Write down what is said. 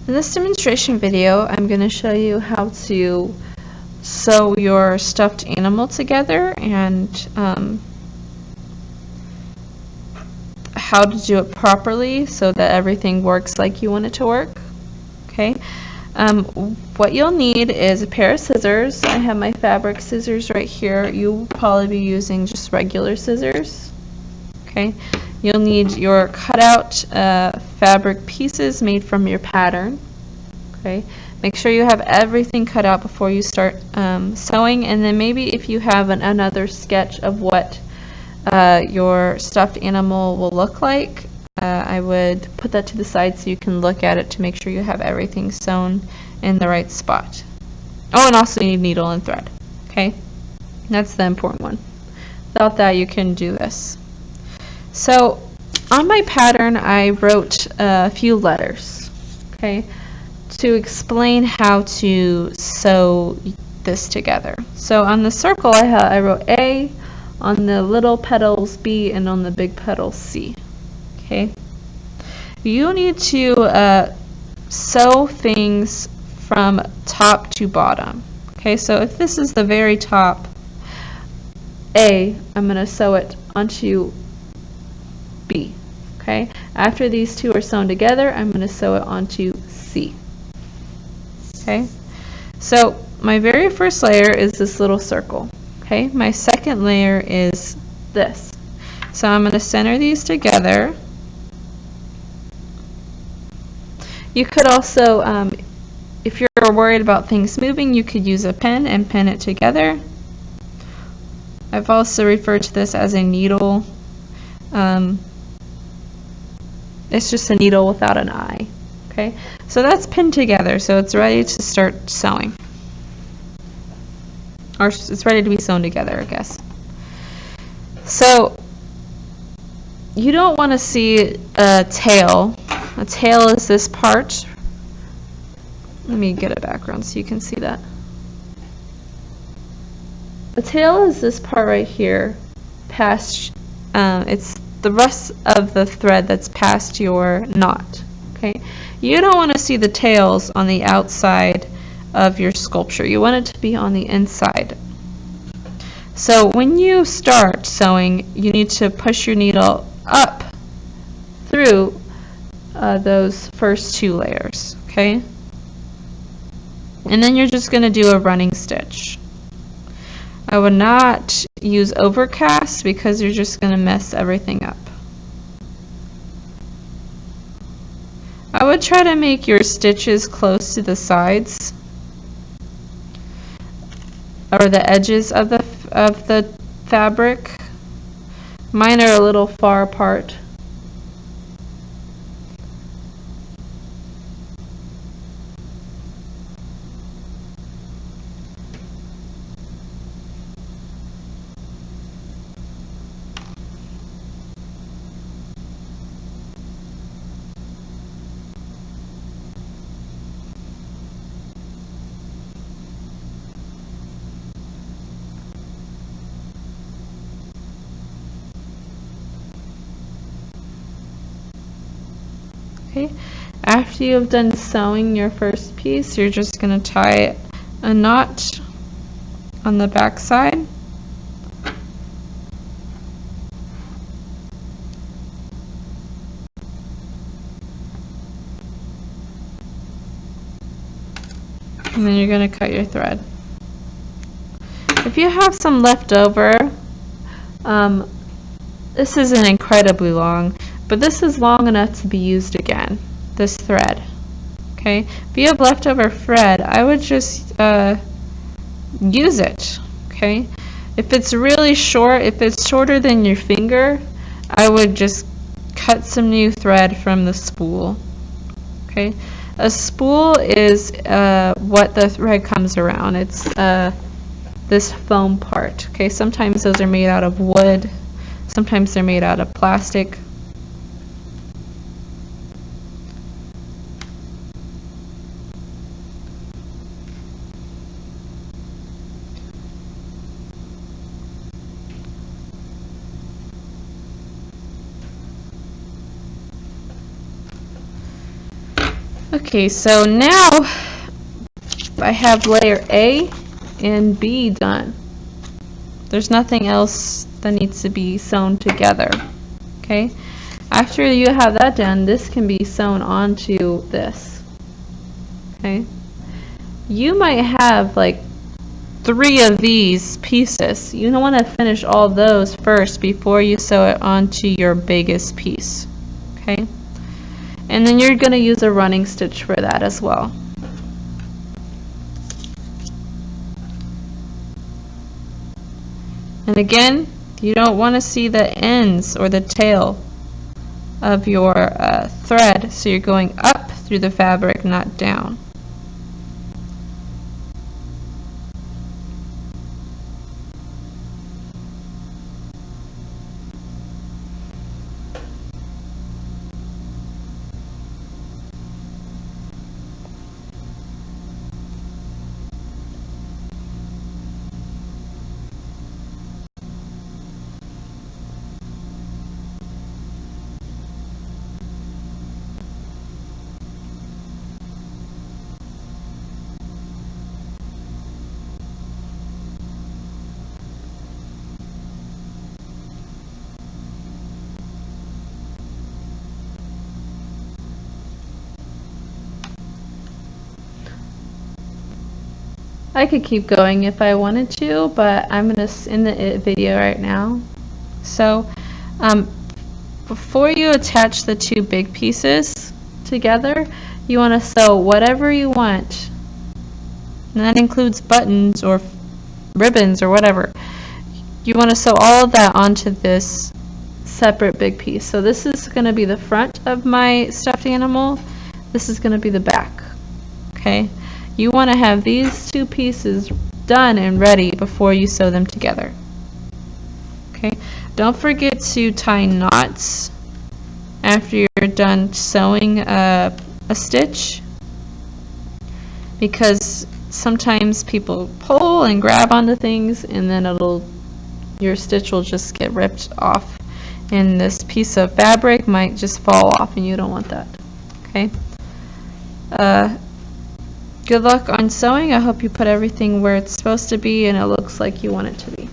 In this demonstration video, I'm going to show you how to sew your stuffed animal together and how to do it properly so that everything works like you want it to work. Okay. What you'll need is a pair of scissors. I have my fabric scissors right here. You'll probably be using just regular scissors. Okay. You'll need your cutout fabric pieces made from your pattern. Okay. Make sure you have everything cut out before you start sewing, and then maybe if you have another sketch of what your stuffed animal will look like, I would put that to the side so you can look at it to make sure you have everything sewn in the right spot. Oh, and also you need needle and thread. Okay, that's the important one. Without that, you can do this. So on my pattern, I wrote a few letters, okay, to explain how to sew this together. So on the circle, I wrote A, on the little petals B, and on the big petals C. Okay. You need to sew things from top to bottom. Okay, so if this is the very top A, I'm going to sew it onto B. Okay, after these two are sewn together, I'm going to sew it onto C. Okay, so my very first layer is this little circle. Okay, my second layer is this. So I'm going to center these together. You could also, if you're worried about things moving, you could use a pin and pin it together. I've also referred to this as a needle. It's just a needle without an eye. Okay, so that's pinned together, so it's ready to start sewing. Or it's ready to be sewn together, I guess. So you don't want to see a tail. A tail is this part. Let me get a background so you can see that. A tail is this part right here, past. It's the rest of the thread that's past your knot. Okay, you don't want to see the tails on the outside of your sculpture. You want it to be on the inside. So when you start sewing, you need to push your needle up through those first two layers, okay? And then you're just going to do a running stitch. I would not use overcast because you're just going to mess everything up. I would try to make your stitches close to the sides or the edges of the fabric. Mine are a little far apart. Okay. After you have done sewing your first piece, you're just going to tie a knot on the back side. And then you're going to cut your thread. If you have some left over, this isn't incredibly long, but this is long enough to be used again, this thread. Okay, if you have leftover thread, I would just use it. Okay, if it's really short, if it's shorter than your finger, I would just cut some new thread from the spool. Okay, a spool is what the thread comes around. It's this foam part. Okay, sometimes those are made out of wood, sometimes they're made out of plastic. Okay, so now I have layer A and B done. There's nothing else that needs to be sewn together. Okay? After you have that done, this can be sewn onto this. Okay? You might have like 3 of these pieces. You don't want to finish all those first before you sew it onto your biggest piece. Okay? And then you're going to use a running stitch for that as well. And again, you don't want to see the ends or the tail of your thread, so you're going up through the fabric, not down. I could keep going if I wanted to, but I'm going to end the video right now. So before you attach the 2 big pieces together, you want to sew whatever you want. And that includes buttons or ribbons or whatever. You want to sew all of that onto this separate big piece. So this is going to be the front of my stuffed animal. This is going to be the back. Okay? You want to have these 2 pieces done and ready before you sew them together. Okay? Don't forget to tie knots after you're done sewing a stitch, because sometimes people pull and grab onto things and then your stitch will just get ripped off, and this piece of fabric might just fall off, and you don't want that. Okay? Good luck on sewing. I hope you put everything where it's supposed to be and it looks like you want it to be.